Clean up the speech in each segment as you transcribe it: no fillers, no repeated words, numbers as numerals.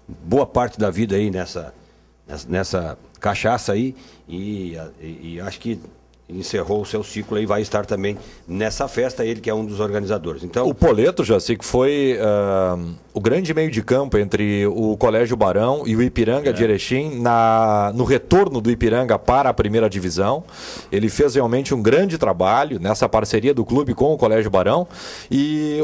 boa parte da vida aí nessa cachaça aí e acho que encerrou o seu ciclo e vai estar também nessa festa, ele que é um dos organizadores. Então, o Poleto, Jaci, que foi o grande meio de campo entre o Colégio Barão e o Ipiranga de Erechim no retorno do Ipiranga para a primeira divisão. Ele fez realmente um grande trabalho nessa parceria do clube com o Colégio Barão e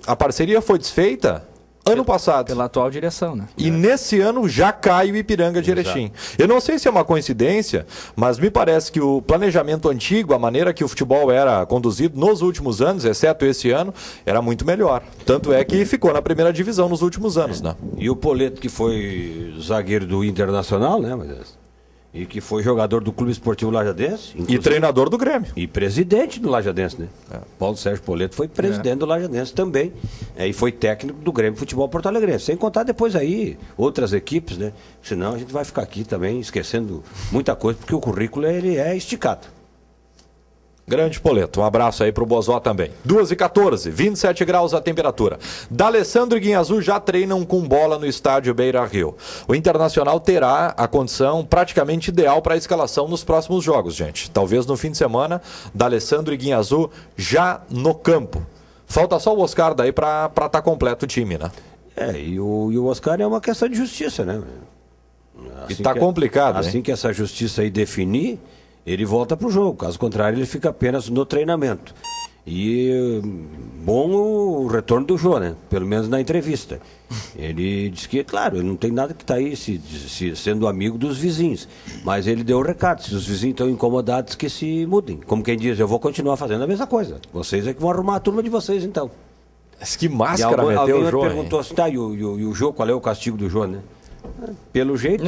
a parceria foi desfeita ano passado. Pela atual direção, né? E nesse ano já cai o Ipiranga de Erechim. Eu não sei se é uma coincidência, mas me parece que o planejamento antigo, a maneira que o futebol era conduzido nos últimos anos, exceto esse ano, era muito melhor. Tanto é que ficou na primeira divisão nos últimos anos, né? E o Poleto, que foi zagueiro do Internacional, né? E que foi jogador do Clube Esportivo Lajadense. E treinador do Grêmio. E presidente do Lajadense, né? Paulo Sérgio Poleto foi presidente do Lajadense também. E foi técnico do Grêmio Futebol Porto Alegre. Sem contar depois aí outras equipes, né? Senão a gente vai ficar aqui também esquecendo muita coisa, porque o currículo ele é esticado. Grande Poleto, um abraço aí pro Bozó também. 2h14, 27 graus a temperatura. D'Alessandro e Guinhazu já treinam com bola no estádio Beira-Rio. O Internacional terá a condição praticamente ideal para a escalação nos próximos jogos, gente. Talvez no fim de semana, D'Alessandro e Guinhazu já no campo. Falta só o Oscar daí para estar completo o time, né? E o Oscar é uma questão de justiça, né? Assim e tá complicado, assim que essa justiça aí definir, ele volta para o jogo. Caso contrário, ele fica apenas no treinamento. E bom o retorno do Jô, né? Pelo menos na entrevista. Ele disse que, claro, ele não tem nada que está aí sendo amigo dos vizinhos. Mas ele deu o recado. Se os vizinhos estão incomodados, que se mudem. Como quem diz, eu vou continuar fazendo a mesma coisa. Vocês é que vão arrumar a turma de vocês, então. Mas que máscara meteu o Jô, alguém perguntou assim, tá, e o Jô, qual é o castigo do Jô, né? Pelo jeito...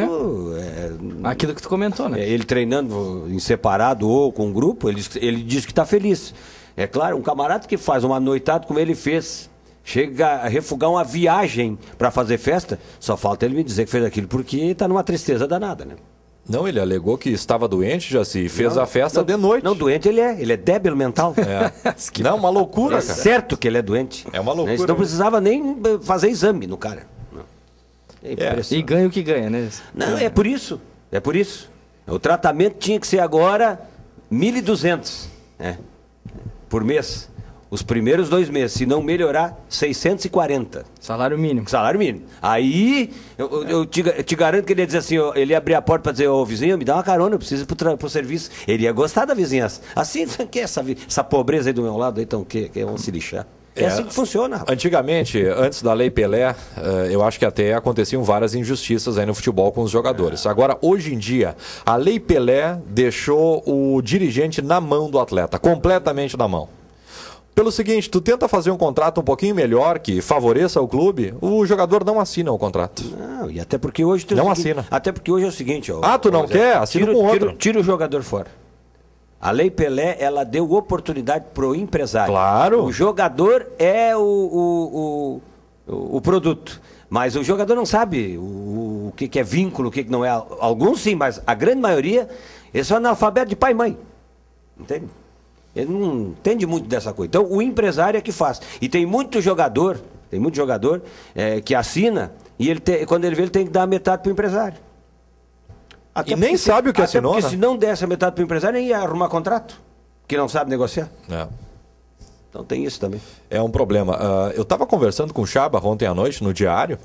aquilo que tu comentou, né? Ele treinando em separado ou com um grupo, ele diz que está feliz. É claro, um camarada que faz uma noitada como ele fez, chega a refugar uma viagem para fazer festa, só falta ele me dizer que fez aquilo porque está numa tristeza danada, né? Não, ele alegou que estava doente, já se fez a festa de noite. Não, doente ele é débil mental. Não, uma loucura, cara. Certo que ele é doente. É uma loucura. Ele não precisava nem fazer exame no cara. E ganha o que ganha, né? Não, é por isso. É por isso. O tratamento tinha que ser agora 1.200 por mês. Os primeiros 2 meses. Se não melhorar, 640. Salário mínimo. Salário mínimo. Aí, eu te garanto que ele ia dizer assim, ele ia abrir a porta para dizer, ô vizinho, me dá uma carona, eu preciso ir pro serviço. Ele ia gostar da vizinhança. Assim, que é essa pobreza aí do meu lado, então, que vão se lixar. É assim que funciona. Antigamente, antes da Lei Pelé, eu acho que até aconteciam várias injustiças aí no futebol com os jogadores. Agora, hoje em dia, a Lei Pelé deixou o dirigente na mão do atleta, completamente na mão. Pelo seguinte, tu tenta fazer um contrato um pouquinho melhor, que favoreça o clube, o jogador não assina o contrato. Não, e até porque hoje... Não assina. Até porque hoje é o seguinte... tu não quer? Assina com outro. Tira o jogador fora. A Lei Pelé, ela deu oportunidade pro empresário. Claro. O jogador é o produto. Mas o jogador não sabe o que é vínculo, o que não é. Alguns sim, mas a grande maioria, eles são analfabetos de pai e mãe. Entende? Ele não entende muito dessa coisa. Então, o empresário é que faz. E tem muito jogador que assina, e quando ele vê, ele tem que dar metade pro empresário. E nem sabe o que assinou, porque né? se não desse a metade para o empresário, nem ia arrumar contrato, que não sabe negociar. Então tem isso também. É um problema. Eu estava conversando com o Chaba ontem à noite, no Diário,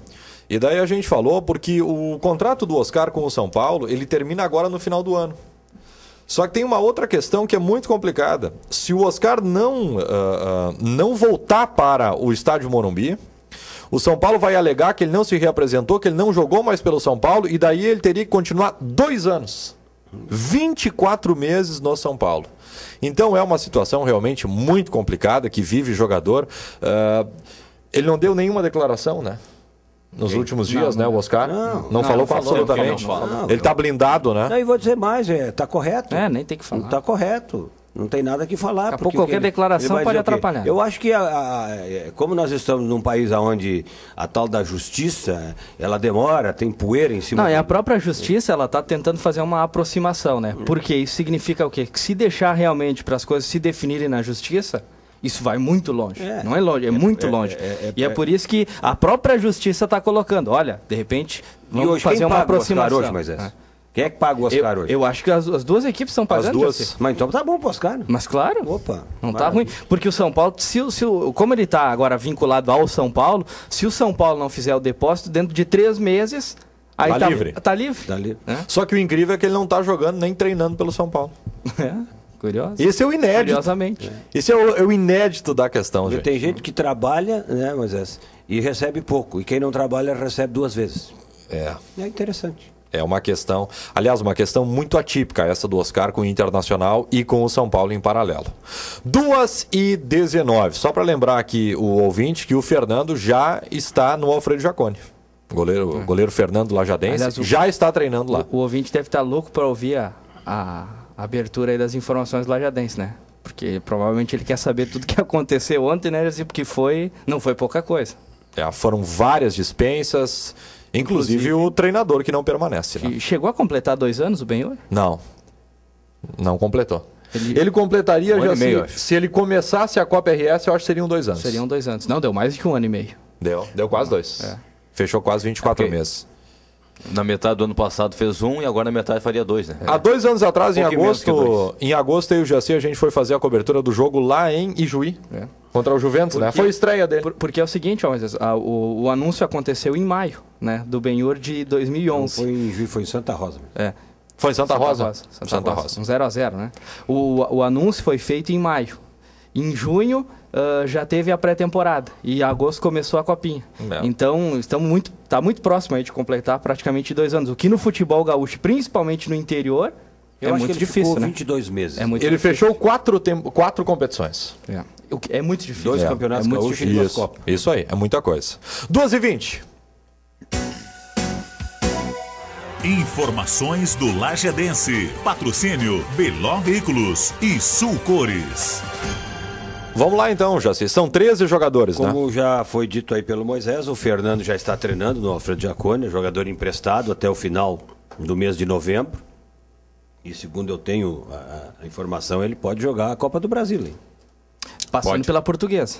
e daí a gente falou porque o contrato do Oscar com o São Paulo, ele termina agora no final do ano. Só que tem uma outra questão que é muito complicada. Se o Oscar não voltar para o estádio Morumbi, o São Paulo vai alegar que ele não se reapresentou, que ele não jogou mais pelo São Paulo, e daí ele teria que continuar 2 anos. 24 meses no São Paulo. Então é uma situação realmente muito complicada que vive o jogador. Ele não deu nenhuma declaração, né? Nos últimos dias, né, o Oscar? Não falou absolutamente. Ele está blindado, né? Não, e vou dizer mais, está correto. Nem tem que falar. Está correto. Não tem nada que falar. Daqui a pouco qualquer declaração pode atrapalhar. Eu acho que, como nós estamos num país onde a tal da justiça, ela demora, tem poeira em cima... Não, e a própria justiça, ela está tentando fazer uma aproximação, né? Porque isso significa o quê? Que se deixar realmente para as coisas se definirem na justiça, Isso vai muito longe. Não é longe, é muito longe. E é por isso que a própria justiça está colocando. Olha, de repente, vamos fazer uma aproximação. Hoje, Moisés? Quem é que paga o Oscar hoje? Eu acho que as duas equipes estão pagando. As duas. Mas então tá bom pro Oscar. Mas claro. Opa. Não tá ruim. Porque o São Paulo, como ele tá agora vinculado ao São Paulo, se o São Paulo não fizer o depósito, dentro de 3 meses... Aí tá livre. Tá livre. Tá livre. Só que o incrível é que ele não tá jogando nem treinando pelo São Paulo. Curioso. Esse é o inédito. Curiosamente. Esse é o inédito da questão, gente. Tem gente que trabalha, né, Moisés, e recebe pouco. E quem não trabalha recebe 2 vezes. É interessante. É uma questão, aliás, uma questão muito atípica essa do Oscar com o Internacional e com o São Paulo em paralelo. 2h19. Só para lembrar aqui o ouvinte que o Fernando já está no Alfredo Jaconi. O goleiro Fernando Lajadense. Aliás, já está treinando lá. O ouvinte deve estar louco para ouvir a abertura aí das informações do Lajadense, né? Porque provavelmente ele quer saber tudo que aconteceu ontem, né? Porque não foi pouca coisa. Foram várias dispensas, inclusive o treinador que não permanece. Né? Chegou a completar 2 anos o Benhur? Não completou. Ele completaria já se ele começasse a Copa RS, eu acho que seriam 2 anos. Seriam 2 anos. Não, deu mais de 1 ano e meio. Deu quase 2. Fechou quase 24 meses. Na metade do ano passado fez 1 e agora na metade faria 2, né? Há 2 anos atrás, em agosto, eu e o Jaci, a gente foi fazer a cobertura do jogo lá em Ijuí, contra o Juventus, né? Foi a estreia dele. Porque é o seguinte, o anúncio aconteceu em maio, né? Do Benhur de 2011. Não foi em Ijuí, foi em Santa Rosa. Foi em Santa Rosa? Santa Rosa. Um 0-0, né? O anúncio foi feito em maio. Em junho já teve a pré-temporada e em agosto começou a copinha. Então está muito próximo aí de completar praticamente 2 anos. O que no futebol gaúcho, principalmente no interior, é muito difícil, né? 22 meses. Ele fechou 4 competições. É muito difícil. 2 campeonatos gaúchos e 2 Copas. Isso aí, é muita coisa. 2h20. Informações do Lajadense. Patrocínio Beló Veículos e Sul Cores. Vamos lá então, Jaci. São 13 jogadores, Como já foi dito aí pelo Moisés, o Fernando já está treinando no Alfredo Jaconi, jogador emprestado até o final do mês de novembro. E segundo eu tenho a informação, ele pode jogar a Copa do Brasil. Hein? Passando pela Portuguesa.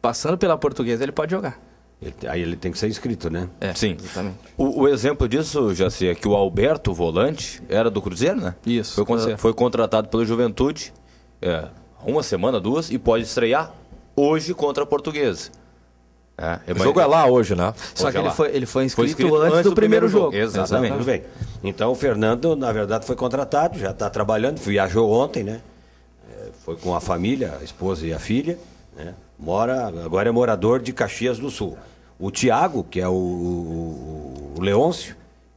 Passando pela Portuguesa, ele pode jogar. Aí ele tem que ser inscrito, né? Sim. Exatamente. O exemplo disso, Jaci, é que o Alberto, o volante, era do Cruzeiro, né? Isso. Foi contratado pela Juventude, 1 semana, 2, e pode estrear hoje contra a Portuguesa. O jogo é lá hoje, né? Só que ele foi inscrito antes do primeiro jogo. Exatamente. Tudo bem. Então o Fernando, na verdade, foi contratado, já está trabalhando, viajou ontem, né? Foi com a família, a esposa e a filha, né? Agora é morador de Caxias do Sul. O Thiago, que é o Leôncio,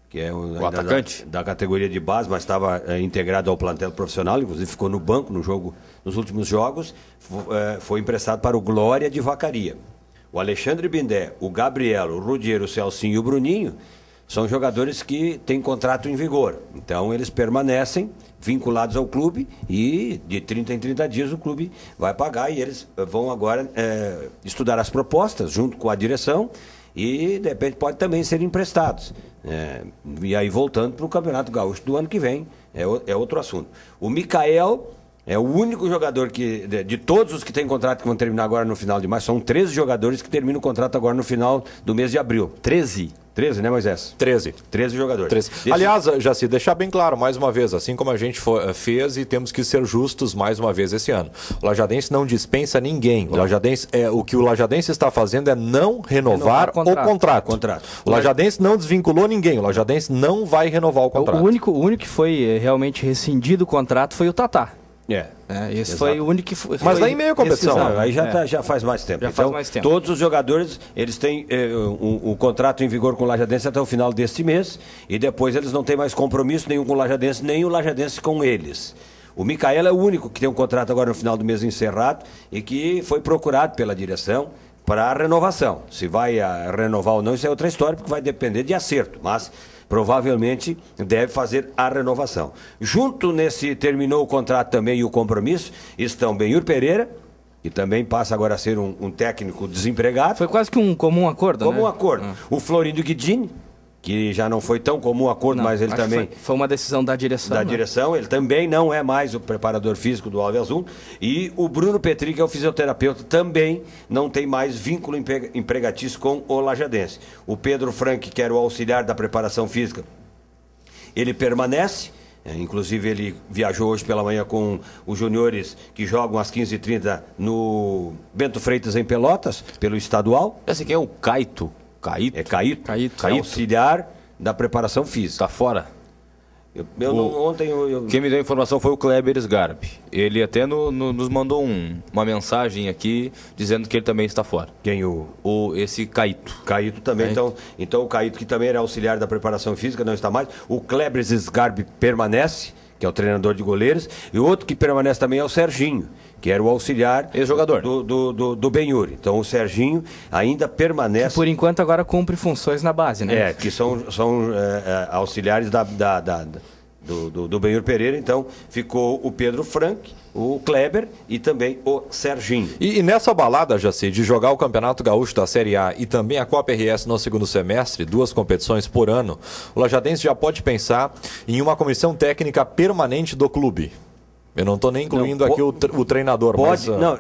que é o atacante da categoria de base, mas estava integrado ao plantel profissional, inclusive ficou no banco nos últimos jogos, foi emprestado para o Glória de Vacaria. O Alexandre Bindé, o Gabriel, o Rudiero, o Celcinho e o Bruninho são jogadores que têm contrato em vigor. Então eles permanecem vinculados ao clube e de 30 em 30 dias o clube vai pagar e eles vão agora estudar as propostas junto com a direção e de repente pode também ser emprestados. E aí voltando para o Campeonato Gaúcho do ano que vem, é outro assunto. O Mikael é o único jogador de todos os que têm contrato que vão terminar agora no final de março, são 13 jogadores que terminam o contrato agora no final do mês de abril. 13, né, Moisés? 13 jogadores. Aliás, Jaci, deixar bem claro, mais uma vez, assim como a gente fez e temos que ser justos mais uma vez esse ano. O Lajadense não dispensa ninguém. O que o Lajadense está fazendo é não renovar o contrato. O Lajadense não desvinculou ninguém. O Lajadense não vai renovar o contrato. O único que foi realmente rescindido o contrato foi o Tatá. Esse exato. Foi o único que foi. Mas daí meio competição. Aí já faz mais tempo. Faz mais tempo. Todos os jogadores, eles têm um contrato em vigor com o Lajadense até o final deste mês e depois eles não têm mais compromisso nenhum com o Lajadense, nem o Lajadense com eles. O Micael é o único que tem um contrato agora no final do mês encerrado e que foi procurado pela direção para a renovação. Se vai renovar ou não, isso é outra história, porque vai depender de acerto, mas provavelmente deve fazer a renovação. Junto terminou o contrato também e o compromisso, estão Benhur Pereira, que também passa agora a ser um técnico desempregado. Foi quase que um comum acordo, comum acordo. O Florindo Guidini, que já não foi tão comum o acordo, mas ele também... Foi uma decisão da direção. Da direção, ele também não é mais o preparador físico do Alves Azul. E o Bruno Petri, que é o fisioterapeuta, também não tem mais vínculo empregatício com o Lajadense. O Pedro Frank, que era o auxiliar da preparação física, ele permanece. Inclusive ele viajou hoje pela manhã com os juniores que jogam às 15h30 no Bento Freitas em Pelotas, pelo estadual. Esse aqui é o Caíto. É Caíto. Auxiliar da preparação física. Tá fora? Ontem Quem me deu a informação foi o Kleber Sgarbi. Ele até nos mandou uma mensagem aqui dizendo que ele também está fora. Quem esse Caíto. Caíto também. Então o Caíto, que também era auxiliar da preparação física, não está mais. O Kleber Sgarbi permanece, que é o treinador de goleiros. E o outro que permanece também é o Serginho, que era o auxiliar ex-jogador do Benhur. Então o Serginho ainda permanece. Que por enquanto agora cumpre funções na base, né? Que são auxiliares do Benhur Pereira. Então ficou o Pedro Frank, o Kleber e também o Serginho. E nessa balada, Jaci, de jogar o Campeonato Gaúcho da Série A e também a Copa RS no segundo semestre, 2 competições por ano, o Lajadense já pode pensar em uma comissão técnica permanente do clube. Eu não estou nem incluindo aqui o treinador. Pode, mas, não,